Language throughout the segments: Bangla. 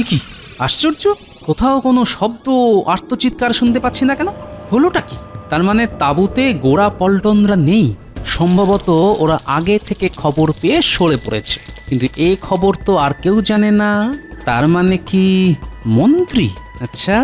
কি আশ্চর্য, কোথাও কোনো শব্দ আর্তচিৎকার শুনতে পাচ্ছি না কেন? হলোটা কি? তার মানে তাঁবুতে গোড়া পল্টনরা নেই। সম্ভবত ওরা আগে থেকে খবর পেয়ে সরে পড়েছে, কিন্তু এই খবর তো আর কেউ জানে না। তার মানে কি মন্ত্রী? আচ্ছা,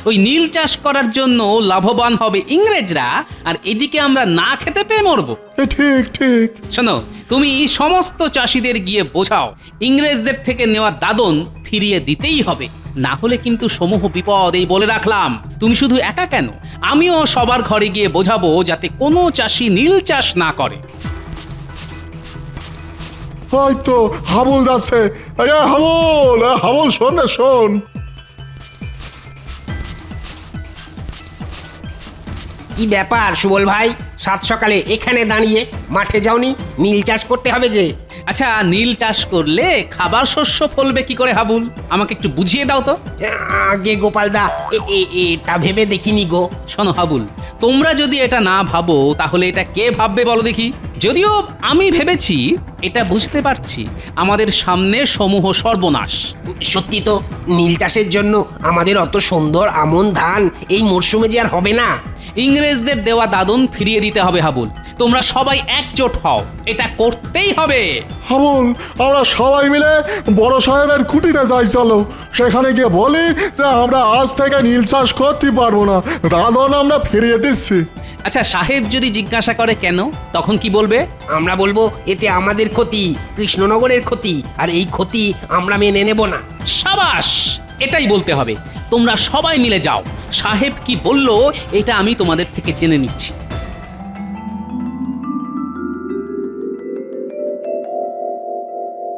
ওই নীল চাষ করার জন্য লাভবান হবে ইংরেজরা, আর এদিকে আমরা না খেতে পেয়ে মরবো। ঠিক ঠিক। শোনো, তুমি সমস্ত চাষিদের গিয়ে বোঝাও ইংরেজদের থেকে নেওয়া দাদন ফিরিয়ে দিতেই হবে, না হলে কিন্তু সমূহ বিপদ। এই বলে রাখলাম, তুমি শুধু একা কেন, আমিও সবার ঘরে গিয়ে বোঝাবো যাতে কোনো চাষি নীল চাষ না করে। হয়তো হাবুল যাচ্ছে। হাবুল, হাবুল শোন না, শোন। কি ব্যাপার সুবল ভাই, সাত সকালে এখানে দাঁড়িয়ে? মাঠে যাওনি? নীল চাষ করতে হবে যে। আচ্ছা, নীল চাষ করলে খাবার শস্য ফলবে কি করে হাবুল? আমাকে একটু বুঝিয়ে দাও তো। আগে গোপালদা, এটা ভেবে দেখিনি গো। শোনো হাবুল, তোমরা যদি এটা না ভাবো তাহলে এটা কে ভাববে বলো দেখি? যদিও আমি ভেবেছি, এটা বুঝতে পারছি আমাদের সামনে সমূহ সর্বনাশ। সত্যি তো, নীল চাষের জন্য আমাদের অত সুন্দর আমন ধান এই মরশুমে যে আর হবে না। ইংরেজদের দেওয়া দাদন ফিরিয়ে দিতে হবে হাবুল। তোমরা সবাই একজোট হও, এটা করতেই হবে। হাবুল, আমরা সবাই মিলে বড় সাহেবের কুটিরে যাই, চলো। সেখানে গিয়ে বলি যে আমরা আজ থেকে নীল চাষ করতে পারবো না, দাদন আমরা ফিরিয়ে দিচ্ছি। আচ্ছা, সাহেব যদি জিজ্ঞাসা করে কেন, তখন কি বলবে? আমরা বলবো এতে আমাদের ক্ষতি, কৃষ্ণনগরের ক্ষতি, আর এই ক্ষতি আমরা মেনে নেব না। সাবাস, এটাই বলতে হবে। তোমরা সবাই মিলে যাও, সাহেব কি বললো এটা আমি তোমাদের থেকে জেনে নিচ্ছি।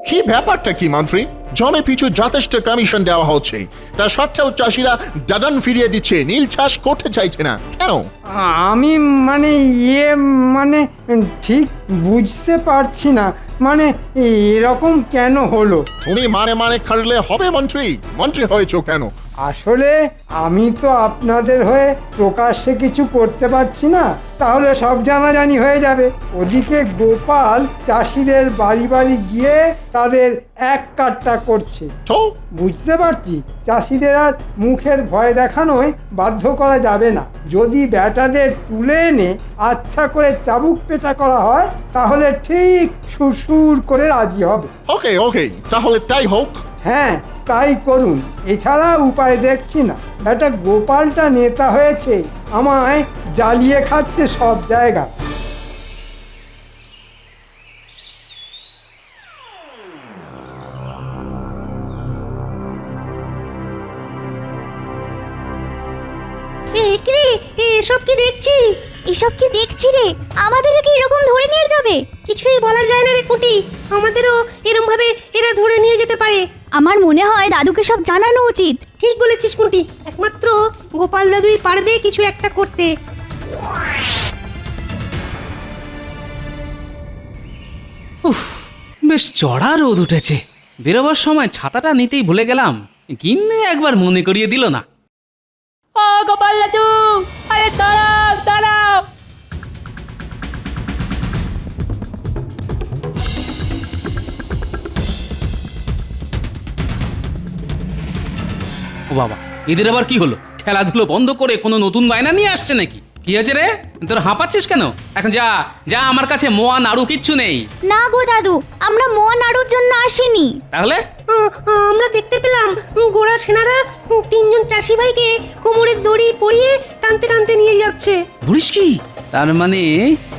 কি ব্যাপারটা কি মন্ত্রী? জমে পিছু যথেষ্ট কমিশন দেওয়া হচ্ছে, তা সত্ত্বেও চাষিরা দাদন ফিরিয়ে দিচ্ছে, নীল চাষ করতে চাইছে না কেন? আমি মানে মানে ঠিক বুঝতে পারছি না, মানে এরকম কেন হলো? তুমি মানে মানে খাটলে হবে মন্ত্রী? মন্ত্রী হয়েছো কেন? আসলে আমি তো আপনাদের হয়ে প্রকাশ্যে কিছু করতে পারছি না, তাহলে সব জানাজানি হয়ে যাবে। ওদিকে গোপাল চাষিদের বাড়ি বাড়ি গিয়ে তাদের এক কাট্টা করছে। তো বুঝতে পারছি চাষিদের আর মুখের ভয় দেখানোয় বাধ্য করা যাবে না। যদি ব্যাটাদের তুলে এনে আচ্ছা করে চাবুক পেটা করা হয় তাহলে ঠিক সুরসুর করে রাজি হবে। ওকে ওকে, তাহলে তাই হোক। হ্যাঁ, তাই করুন, এছাড়া উপায় দেখছি না। ব্যাটা গোপালটা নেতা হয়েছে, আমায় জ্বালিয়ে খাচ্ছে সব জায়গা। এসব কি দেখছি? এসব কি দেখছি রে? আমাদেরও কি এরকম ধরে নিয়ে যাবে? কিছুই বলা যায় না রে কুটি, আমাদেরও এরকম ভাবে এরা ধরে নিয়ে যেতে পারে। আমার মনে হয় দাদুকে সব জানানো উচিত। ঠিক বলেছিস কুটি, একমাত্র গোপাল দাদুই পারবে কিছু একটা করতে। উফ, বেশ চড়া রোদ উঠেছে। বেরোবার সময় ছাতাটা নিতেই ভুলে গেলাম, গিন্নি একবার মনে করিয়ে দিল না। ও গোপাল দাদু, আরে দাঁড়াও দাঁড়াও। ও বাবা, এদের আবার কি হলো? খেলাধুলো বন্ধ করে কোনো নতুন বায়না নিয়ে আসছে নাকি? কি হয়েছে রে, তোর হাঁপাচ্ছিস কেন? এখন যা যা, আমার কাছে মোয়া নাড়ু কিচ্ছু নেই। না গো দাদু, আমরা মোয়া নাড়ুর জন্য আসিনি। তাহলে আমরা দেখতে পেলাম গোড়া সেনারা তিনজন চাষি ভাইকে কোমরের দড়ি পরিয়ে টানতে টানতে নিয়ে যাচ্ছে। বলিস কি? তার মানে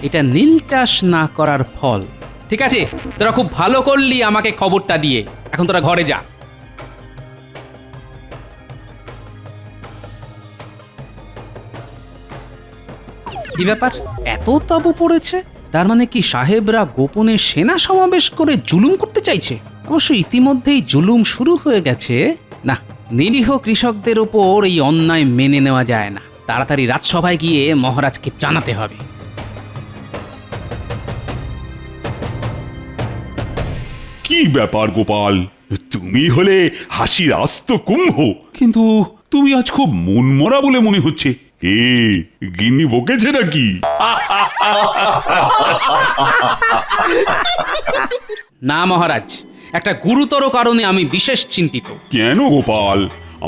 এটা নীল চাষ না করার ফল। ঠিক আছে, তোরা খুব ভালো করলি আমাকে খবরটা দিয়ে। এখন তোরা ঘরে যা। কি ব্যাপার, এত তাবু পড়েছে? তার মানে কি সাহেবরা গোপনে সেনা সমাবেশ করে জুলুম করতে চাইছে? অবশ্য ইতিমধ্যেই জুলুম শুরু হয়ে গেছে। না, নিরীহ কৃষকদের ওপর এই অন্যায় মেনে নেওয়া যায় না। তাড়াতাড়ি রাজসভায় গিয়ে মহারাজকে জানাতে হবে। কি ব্যাপার গোপাল, তুমি হলে হাসির আস্ত কুম্ভ, কিন্তু তুমি আজ খুব মনমরা বলে মনে হচ্ছে। গিন্নি বকেছে নাকি? না মহারাজ, একটা গুরুতর কারণে আমি বিশেষ চিন্তিত। কেন গোপাল?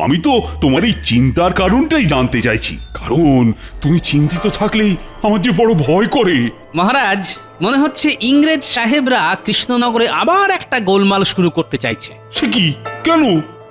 আমি তো তোমার এই চিন্তার কারণটাই জানতে চাইছি। কারণ তুমি চিন্তিত থাকলেই আমার যে বড় ভয় করে। মহারাজ, মনে হচ্ছে ইংরেজ সাহেবরা কৃষ্ণনগরে আবার একটা গোলমাল শুরু করতে চাইছে। সে কি? কেন?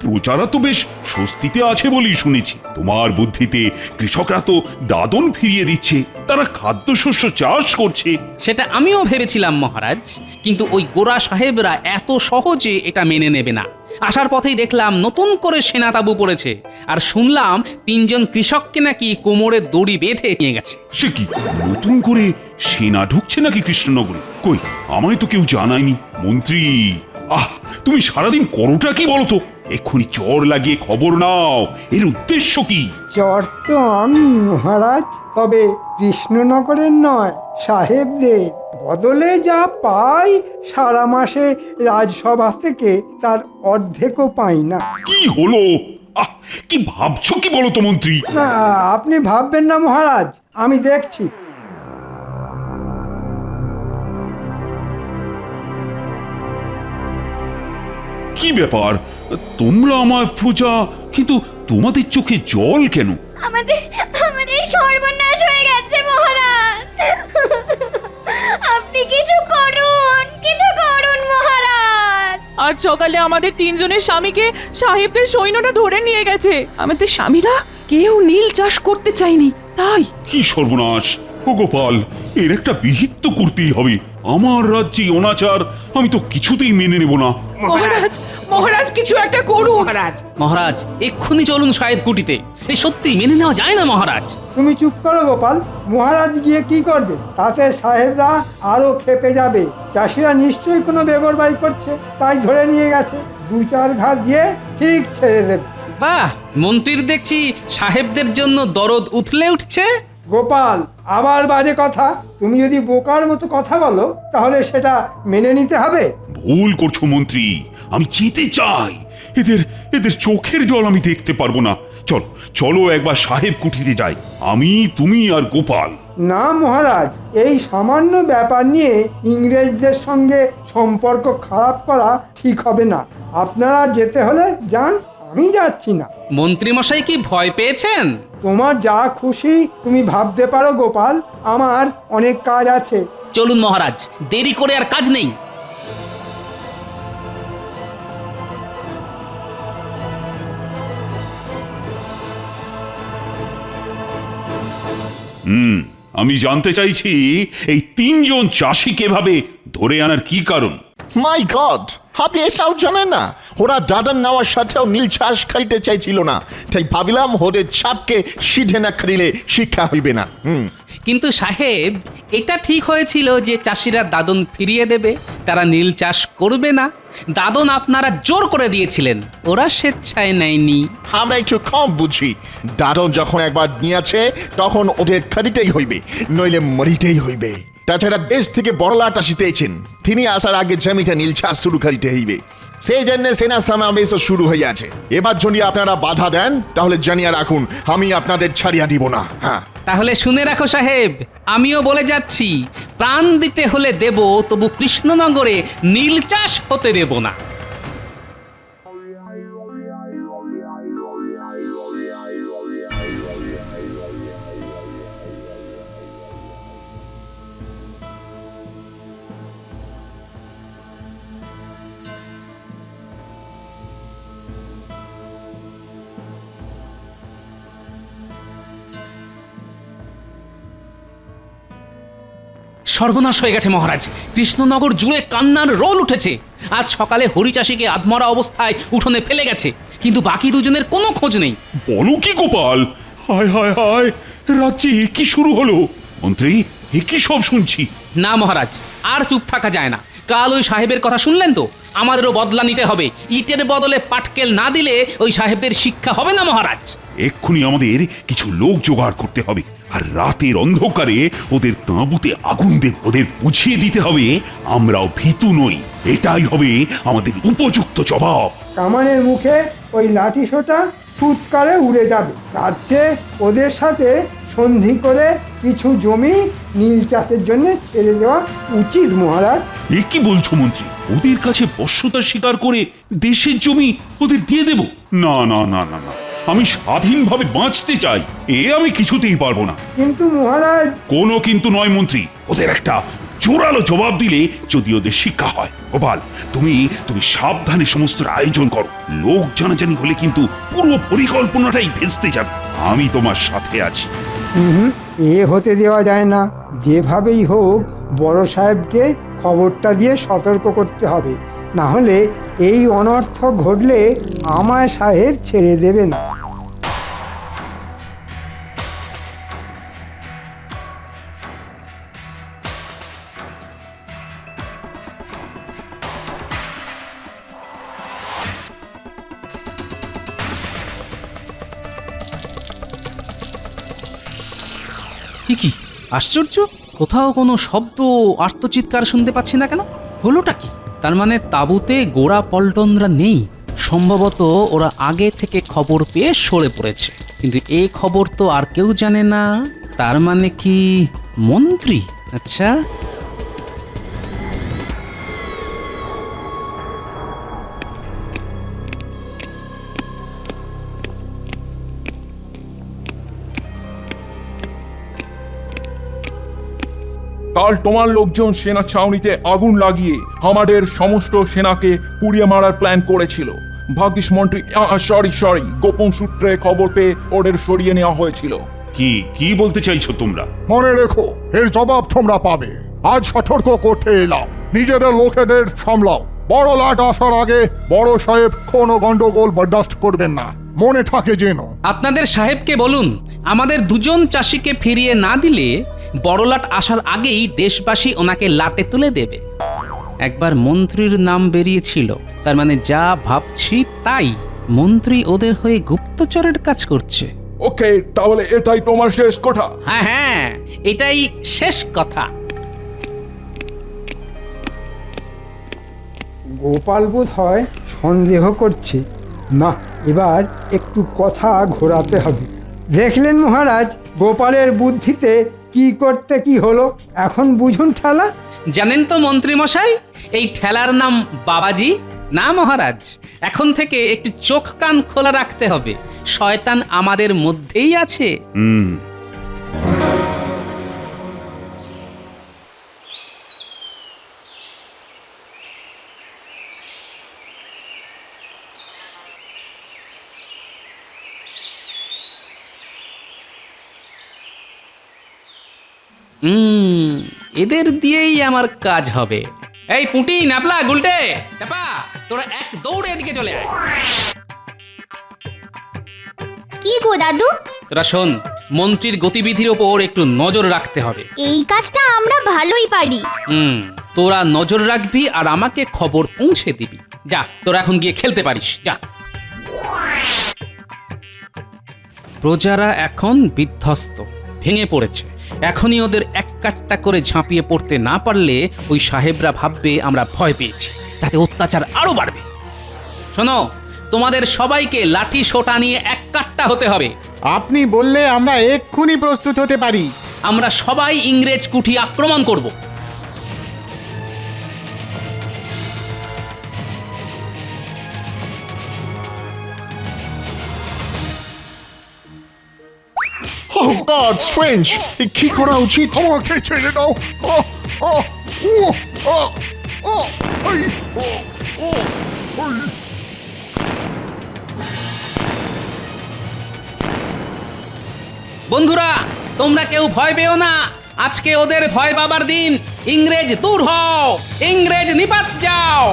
প্রজারা তো বেশ স্বস্তিতে আছে বলেই শুনেছি। তোমার বুদ্ধিতে কৃষকরা তো দাদন ফিরিয়ে দিচ্ছে, তারা খাদ্যশস্য চাষ করছে। সেটা আমিও ভেবেছিলাম মহারাজ, কিন্তু ওই গোরা সাহেবরা এত সহজে এটা মেনে নেবে না। আসার পথেই দেখলাম নতুন করে সেনা তাঁবু পড়েছে, আর শুনলাম 3 জন কৃষককে নাকি কোমরে দড়ি বেঁধে নিয়ে গেছে। সে কি? নতুন করে সেনা ঢুকছে নাকি কৃষ্ণনগরে? কই, আমায় তো কেউ জানায়নি। মন্ত্রী, তুমি সারাদিন করোটা কি বলো তো? এক্ষুনি চর লাগিয়ে খবর নাও, এর উদ্দেশ্য কি? চর তো আমি মহারাজ, তবে কৃষ্ণনগরের নয়, সাহেবদের। বদলে যা পাই সারা মাসে রাজসভা থেকে তার অর্ধেকও পাই না। কি হলো? কি ভাবছো কি বলো তো মন্ত্রী? না, আপনি ভাববেন না মহারাজ, আমি দেখছি। কি ব্যাপার? তোমরা আমার প্রজা, কিন্তু তোমাদের চোখে জল কেন? আমাদের সর্বনাশ হয়ে গেছে মহারাজ। আপনি কিছু করুন মহারাজ। আজ সকালে আমাদের 3 জনের স্বামীকে সাহেবদের সৈন্যরা ধরে নিয়ে গেছে। আমাদের স্বামীরা কেউ নীল চাষ করতে চায়নি, তাই। কি সর্বনাশ! ও গোপাল, এর একটা বিহিত তো করতেই হবে। আমার রাজ্যে অনাচার আমি তো কিছুতেই মেনে নেব না। মহারাজ কিছু একটা করুন। মহারাজ, এক্ষুনি চলুন সাহেব কুটিতে। এই সত্যি মেনে নেওয়া যায় না মহারাজ। তুমি চুপ করো গোপাল, মহারাজ গিয়ে কি করবে? তাতে সাহেবরা আরো ক্ষেপে যাবে। চাষিরা নিশ্চয়ই কোনো বেগরবাই করছে, তাই ধরে নিয়ে গেছে। 2-4 ঘা দিয়ে ঠিক ছেড়ে দেবে। বাহ, মন্ত্রীর দেখছি সাহেবদের জন্য দরদ উথলে উঠছে। গোপাল, আবার বাজে কথা। তুমি যদি বোকার মতো কথা বলো তাহলে সেটা মেনে নিতে হবে। ভুল করছো মন্ত্রী, আমি যেতে চাই। এদের চোখের জল আমি দেখতে পারবো না। চলো চলো একবার সাহেব কুঠিতে যাই, আমি, তুমি আর গোপাল। না মহারাজ, এই সামান্য ব্যাপার নিয়ে ইংরেজদের সঙ্গে সম্পর্ক খারাপ করা ঠিক হবে না। আপনারা যেতে হলে যান, আমি যাচ্ছি না। মন্ত্রী মশাই কি ভয় পেয়েছেন? তোমার যা খুশি তুমি ভাবতে পারো গোপাল, আমার অনেক কাজ আছে। চলুন মহারাজ, দেরি করে আর কাজ নেই। আমি জানতে চাইছি এই 3 জন চাষিকে এভাবে ধরে আনার কি কারণ? মাই গড, আপনি এটাও জানেন না? ওরা দাদন নেওয়ার সাথেও নীল চাষ খাইতে চাইছিল না, তাই ভাবিলাম ওদের চাপকে সিধে না খাইলে শিক্ষা হইবে না। কিন্তু সাহেব, এটা ঠিক হয়েছিল যে চাষিরা দাদন ফিরিয়ে দেবে, তারা নীল চাষ করবে না। দাদন আপনারা জোর করে দিয়েছিলেন, ওরা স্বেচ্ছায় নেয়নি। আমরা একটু কম বুঝি। দাদন যখন একবার নিয়েছে তখন ওদের খারিতেই হইবে, নইলে মরিতেই হইবে। তাছাড়া দেশ থেকে বড়লাট আসিতেছেন, তিনি আসার আগে জমিটা নীল চাষ শুরু করিতে হইবে। সেই জন্য সেনা সমাবেশ শুরু হইয়াছে। এবার যদি আপনারা বাধা দেন তাহলে জানিয়া রাখুন, আমি আপনাদের ছাড়িয়া দিব না। হ্যাঁ, তাহলে শুনে রাখো সাহেব, আমিও বলে যাচ্ছি, প্রাণ দিতে হলে দেব, তবু কৃষ্ণনগরে নীল চাষ হতে দেব না। সর্বনাশ হয়ে গেছে মহারাজ, কৃষ্ণনগর জুড়ে কান্নার রোল উঠেছে। আজ সকালে হরিচাষীকে আধমরা অবস্থায় উঠোনে ফেলে গেছে, কিন্তু বাকি 2 জনের কোনো খোঁজ নেই। বলো কি গোপাল? হায় হায় হায়, রাজ্যে কি শুরু হলো? মন্ত্রী, এ কি সব শুনছি? না মহারাজ, আর চুপ থাকা যায় না। কাল ওই সাহেবের কথা শুনলেন তো, আমাদেরও বদলা নিতে হবে। ইটের বদলে পাটকেল না দিলে ওই সাহেবের শিক্ষা হবে না মহারাজ। এক্ষুনি আমাদের কিছু লোক জোগাড় করতে হবে, আর রাতের অন্ধকারে ওদের তাঁবুতে আগুন দেব। ওদের বুঝিয়ে দিতে হবে আমরাও ভীতু নই। এটাই হবে আমাদের উপযুক্ত জবাব। কামানের মুখে ওই লাঠি সোটা ফুৎকারে উড়ে যাবে। তার চেয়ে ওদের সাথে সন্ধি করে কিছু জমি নীল চাষের জন্য ছেড়ে দেওয়া উচিত মহারাজ। এ কি বলছো মন্ত্রী? ওদের কাছে বশ্যতা স্বীকার করে দেশের জমি ওদের দিয়ে দেব? না না না না না, আমি স্বাধীনভাবে বাঁচতে চাই, এ আমি কিছুতেই পারবো না। কিন্তু মহারাজ, কোনো কিন্তু নয় মন্ত্রী, ওদের একটা জোরালো জবাব দিলে যদি ওদের শিক্ষা হয়। গোপাল, তুমি তুমি সাবধানে সমস্ত আয়োজন করো, লোক জানাজানি হলে কিন্তু পুরো পরিকল্পনাটাই ভেস্তে যাবে। আমি তোমার সাথে আছি। এ হতে দেওয়া যায় না। যেভাবেই হোক বড় সাহেবকে খবরটা দিয়ে সতর্ক করতে হবে, না হলে এই অনর্থ ঘটলে আমায় সাহেব ছেড়ে দেবে না। কি আশ্চর্য, কোথাও কোনো শব্দ আর্তচিৎকার শুনতে পাচ্ছি না কেন? হলোটা কি? তার মানে তাঁবুতে গোড়া পল্টনরা নেই। সম্ভবত ওরা আগে থেকে খবর পেয়ে সরে পড়েছে, কিন্তু এই খবর তো আর কেউ জানে না। তার মানে কি মন্ত্রী? আচ্ছা, কাল তোমার লোকজন সেনা ছাউনিতে আগুন লাগিয়ে আমাদের সমস্ত সেনাকে পুড়িয়ে মারার প্ল্যান করেছিল। ভাগ্যিস মন্ত্রী সরি গোপন সূত্রে খবর পেয়ে ওদের সরিয়ে নেওয়া হয়েছিল। কি কি বলতে চাইছো তোমরা? মনে রেখো, এর জবাব তোমরা পাবে। আজ সতর্ক করতে এলাম, নিজেদের লোকেদের সামলাও। বড় লাট আসার আগে বড় সাহেব কোনো গন্ডগোল বরদাস্ত করবেন না, মনে থাকে যেন। আপনাদের সাহেবকে বলুন আমাদের দুজন চাষিকে ফিরিয়ে না দিলে বড়লাট আসার আগেই দেশবাসী ওনাকে লাটে তুলে দেবে। একবার মন্ত্রীর নাম বেরিয়েছিল, তার মানে যা ভাবছি তাই। মন্ত্রী ওদের হয়ে গুপ্তচরের কাজ করছে। ওকে, তাহলে এটাই তোমার শেষ কথা? হ্যাঁ হ্যাঁ, এটাই শেষ কথা। গোপাল বোধ হয় সন্দেহ করছে। না, এবার একটু কথা ঘোরাতে হবে। দেখলেন মহারাজ, গোপালের বুদ্ধিতে কি করতে কি হলো। এখন বুঝুন ঠেলা। জানেন তো মন্ত্রী মশাই, এই ঠেলার নাম বাবাজি। না মহারাজ, এখন থেকে একটু চোখ কান খোলা রাখতে হবে। শয়তান আমাদের মধ্যেই আছে। এদের দিয়েই আমার কাজ হবে। এই পুঁটি, নাপলা, গুলটে, টাপা, তোরা এক দৌড়ে এদিকে চলে আয়। কি গো দাদু? তোরা শোন, মন্ত্রীর গতিবিধির ওপর একটু নজর রাখতে হবে। এই কাজটা আমরা ভালোই পারি। তোরা নজর রাখবি আর আমাকে খবর পৌঁছে দিবি। যা, তোরা এখন গিয়ে খেলতে পারিস, যা। প্রজারা এখন বিধ্বস্ত, ভেঙে পড়েছে। এখনই ওদের এক কাট্টা করে ঝাঁপিয়ে পড়তে না পারলে ওই সাহেবরা ভাববে আমরা ভয় পেয়েছি, তাতে অত্যাচার আরো বাড়বে। শোনো, তোমাদের সবাইকে লাঠি সোটা নিয়ে এক কাট্টা হতে হবে। আপনি বললে আমরা এক্ষুনি প্রস্তুত হতে পারি। আমরা সবাই ইংরেজ কুঠি আক্রমণ করব। Oh God, strange! কি করা উচিত? আমাকে ছেড়ে দাও। বন্ধুরা, তোমরা কেউ ভয় পেও না। আজকে ওদের ভয় পাবার দিন। ইংরেজ দূর হও, ইংরেজ নিপাত যাও।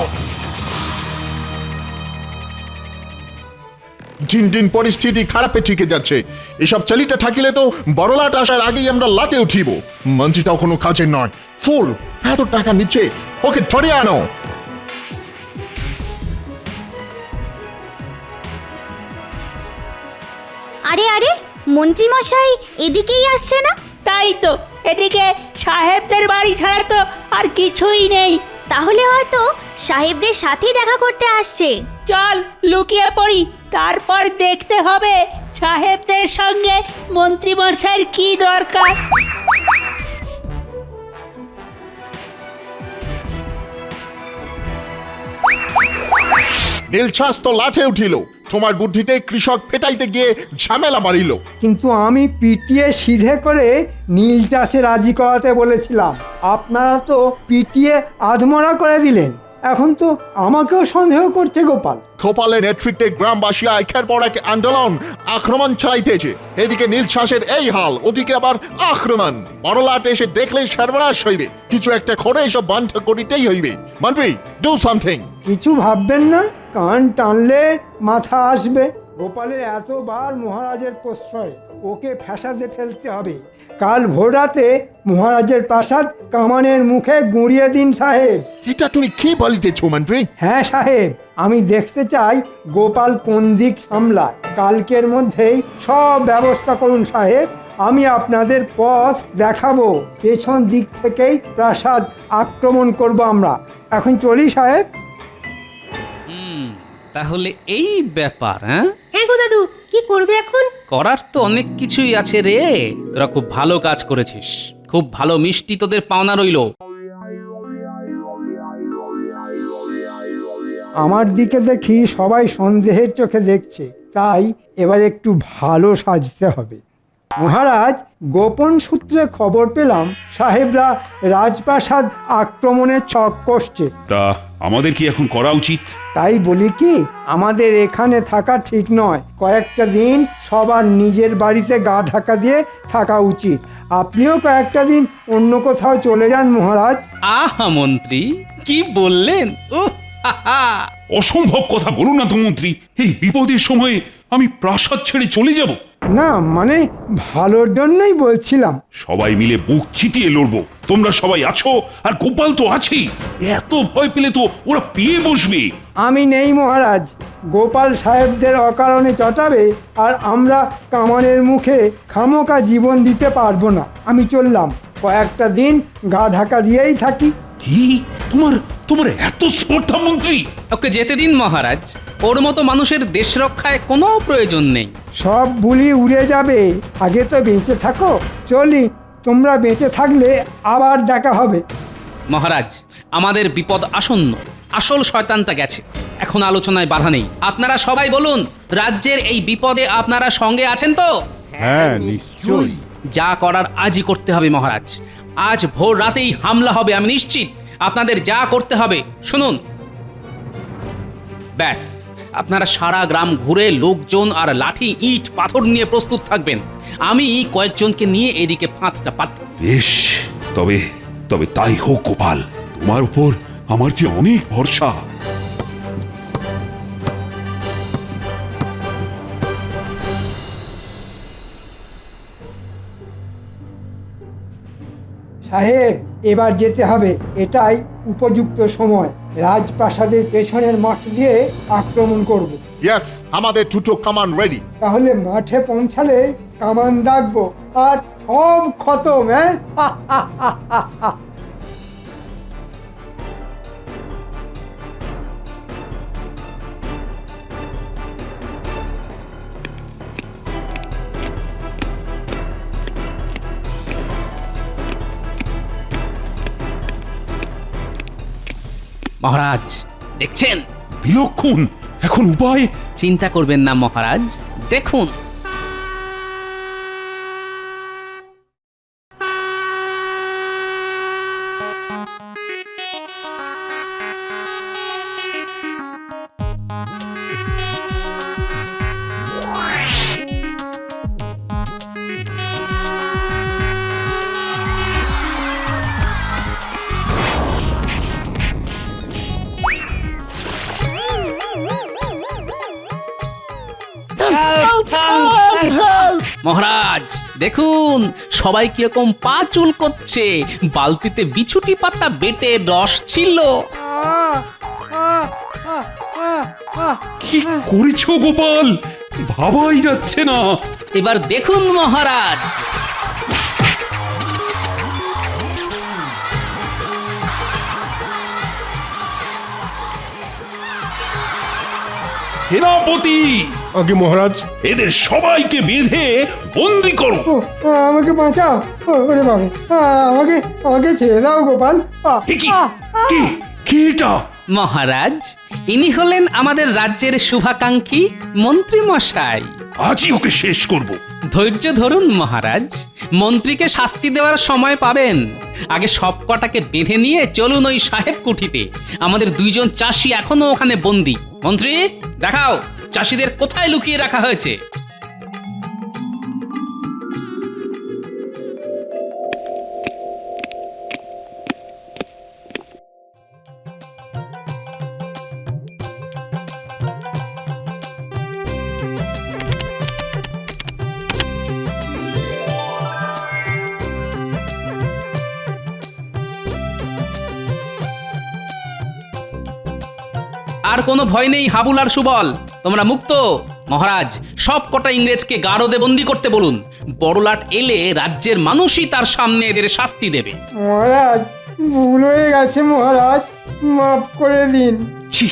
দিন দিন পরিস্থিতি খারাপে ঠিকে যাচ্ছে। এসব চালিতে থাকিলে তো বড়লাট আসার আগেই আমরা লাটে উঠিব। মন্ত্রীটাও কোনো কাজের নয়, ফুল। এত টাকা নিচ্ছে, ওকে ধরে আনো। আরে আরে, মন্ত্রী মশাই এদিকেই আসছে না? তাই তো, এদিকে সাহেবদের বাড়ি ছাড়া তো আর কিছুই নেই। তাহলে হয়তো সাহেবদের সাথেই দেখা করতে আসছে। চল লুকিয়ে পড়ি, তারপর দেখতে হবে সাহেবদের সঙ্গে মন্ত্রী মশাইয়ের কি দরকার। নীলছাস তো লাঠে উঠিল, তোমার বুদ্ধিতে কৃষক ফেটাইতে গিয়ে ঝামেলা বাড়িল। কিন্তু আমি পিটিয়ে সিধে করে নীল চাষে রাজি করাতে বলেছিলাম, আপনারা তো পিটিয়ে আধমরা করে দিলেন। এখন তো আমাকেও সন্দেহ করছে গোপাল। গোপালের নেতৃত্বে গ্রামবাসীরা একের পর এক আন্দোলন আক্রমণ চালাইতেছে। এদিকে নীলছাসের এই হাল, ওদিকে আবার আক্রমণ। বড়লাট এসে দেখলে সর্বনাশ হইবে, কিছু একটা করে এসব বন্ধ করিতেই হইবে। মন্ত্রী, ডু সামথিং। কিছু ভাববেন না, কান টানলে মাথা আসবে। গোপালের এতবার মহারাজের প্রশ্রয়, ওকে ফ্যাসাদে ফেলতে হবে। কাল ভোররাতে মহারাজের প্রাসাদ কামানের মুখে গুঁড়িয়ে দিন সাহেব। এটা তুমি কি বলিতেছ মন্ত্রী? হ্যাঁ সাহেব, আমি দেখতে চাই গোপাল কোন দিক সামলায়। কালকের মধ্যেই সব ব্যবস্থা করুন সাহেব, আমি আপনাদের পথ দেখাবো। পেছন দিক থেকেই প্রাসাদ আক্রমণ করব আমরা। এখন চলি সাহেব। তাহলে এই ব্যাপার, হ্যাঁ? হ্যাঁ গো দাদু, কি করবে এখন? করার তো অনেক কিছুই আছে রে। তোরা খুব ভালো কাজ করেছিস, খুব ভালো মিষ্টি তোদের পাওনা রইলো। আমার দিকে দেখি সবাই সন্দেহের চোখে দেখছে, তাই এবার একটু ভালো সাজতে হবে। মহারাজ, গোপন সূত্রে খবর পেলাম সাহেবরা রাজপ্রাসাদ আক্রমণের ছক কষছে। তা আমাদের কি এখন করা উচিত? তাই বলি কি, আমাদের এখানে থাকা ঠিক নয়। কয়েকটা দিন সবার নিজের বাড়িতে গা ঢাকা দিয়ে থাকা উচিত। আপনিও কয়েকটা দিন অন্য কোথাও চলে যান মহারাজ। আহা মন্ত্রী, কি বললেন! অসম্ভব কথা বলুন না তো মন্ত্রী। এই বিপদের সময়ে আমি প্রাসাদ ছেড়ে চলে যাব? না মানে ভালোর জন্যই বলছিলাম। সবাই মিলে বুক চিতিয়ে লড়বো। তোমরা সবাই আছো, আর গোপাল তো আছেই। এত ভয় পেলে তো ওরা পেয়ে বসবে। আমি নেই মহারাজ, গোপাল সাহেবদের অকারণে চটাবে, আর আমরা কামানের মুখে খামোকা জীবন দিতে পারবো না। আমি চললাম, কয়েকটা দিন গা ঢাকা দিয়েই থাকি। কি তোমার তোমার এত স্পর্ধা মন্ত্রী? ওকে যেতে দিন মহারাজ, ওর মতো মানুষের দেশ রক্ষায় কোনো প্রয়োজন নেই। সব ভুলি উড়ে যাবে, আগে তো বেঁচে থাকো। চলি, তোমরা বেঁচে থাকলে আবার দেখা হবে। মহারাজ, আমাদের বিপদ আসন্ন, আসল শয়তানটা গেছে। এখন আলোচনায় বাধা নেই। আপনারা সবাই বলুন, রাজ্যের এই বিপদে আপনারা সঙ্গে আছেন তো? হ্যাঁ নিশ্চয়ই। যা করার আজই করতে হবে মহারাজ। আজ ভোর রাতেই হামলা হবে, আমি নিশ্চিত। আপনাদের যা করতে হবে শুনুন। ব্যাস, আপনারা সারা গ্রাম ঘুরে লোকজন আর লাঠি ইট পাথর নিয়ে প্রস্তুত থাকবেন। আমি কয়েকজনকে নিয়ে এদিকে ফাঁদটা পাত। বেশ, তবে তবে তাই হোক গোপাল। তোমার উপর আমার যে অনেক ভরসা। সাহেব, এবার যেতে হবে, এটাই উপযুক্ত সময়। রাজপ্রাসাদের পেছনের মাঠ দিয়ে আক্রমণ করব। ইয়েস, আমাদের দুটো কামান রেডি। তাহলে মাঠে পৌঁছালে কামান দাগবো, আর সব খতম। হ্যাঁ, মহারাজ দেখছেন? বিলক্ষণ। এখন উপায়? চিন্তা করবেন না মহারাজ, দেখুন। মহারাজ দেখুন, সবাই কিরকম পা চুল করছে। বালতিতে বিছুটি পাতা বেটে রস ছিল। কি করেছো গোপাল? ভাবাই যাচ্ছে না। এবার দেখুন মহারাজ। সেনাপতি, আগে মহারাজ। এদের সবাইকে বেঁধে বন্দি করো। আমাকে বাঁচাও। ওরে বাবা, আমাকে আমাকে ছেড়ে দাও গোপাল। এ কি? কে কে এটা? মহারাজ, ইনি হলেন আমাদের রাজ্যের শুভাকাঙ্ক্ষী মন্ত্রী মশাই। আজই ওকে শেষ করব। ধৈর্য ধরুন মহারাজ, মন্ত্রীকে শাস্তি দেওয়ার সময় পাবেন। আগে সব কটাকে বেঁধে নিয়ে চলুন ওই সাহেব কুঠিতে। আমাদের দুইজন চাষি এখনো ওখানে বন্দী। মন্ত্রী, দেখাও চাষিদের কোথায় লুকিয়ে রাখা হয়েছে। আর কোনো ভয় নেই হাবুল আর সুবল, তোমরা মুক্ত। মহারাজ, সব কটা ইংরেজকে গারদে বন্দি করতে বলুন। বড়লাট এলে রাজ্যের মানুষই তার সামনে এদের শাস্তি দেবে। মহারাজ, ভুল হয়ে গেছে মহারাজ, মাফ করে দিন। ছি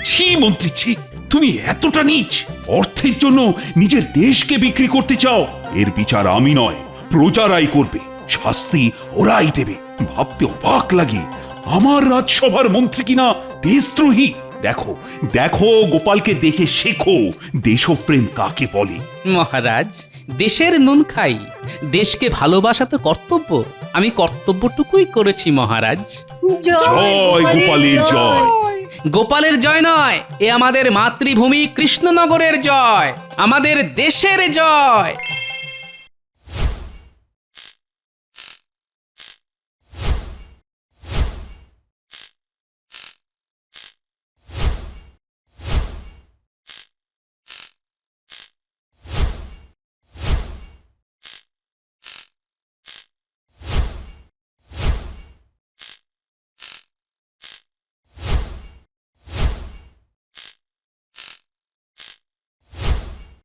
ছি মন্ত্রী, ছি! তুমি এতটা নীচ! অর্থের জন্য নিজের দেশকে বিক্রি করতে চাও? এর বিচার আমি নয়, প্রজারাই করবে। শাস্তি ওরাই দেবে। ভাবতে অবাক লাগে, আমার রাজসভার মন্ত্রী কিনা দেশদ্রোহী। দেখো দেখো, গোপালকে দেখে শেখো দেশপ্রেম কাকে বলে। মহারাজ, দেশের নুন খাই, দেশকে ভালোবাসা তো কর্তব্য। আমি কর্তব্যটুকুই করেছি মহারাজ। জয় গোপালের জয়। গোপালের জয় নয়, এ আমাদের মাতৃভূমি কৃষ্ণনগরের জয়, আমাদের দেশের জয়।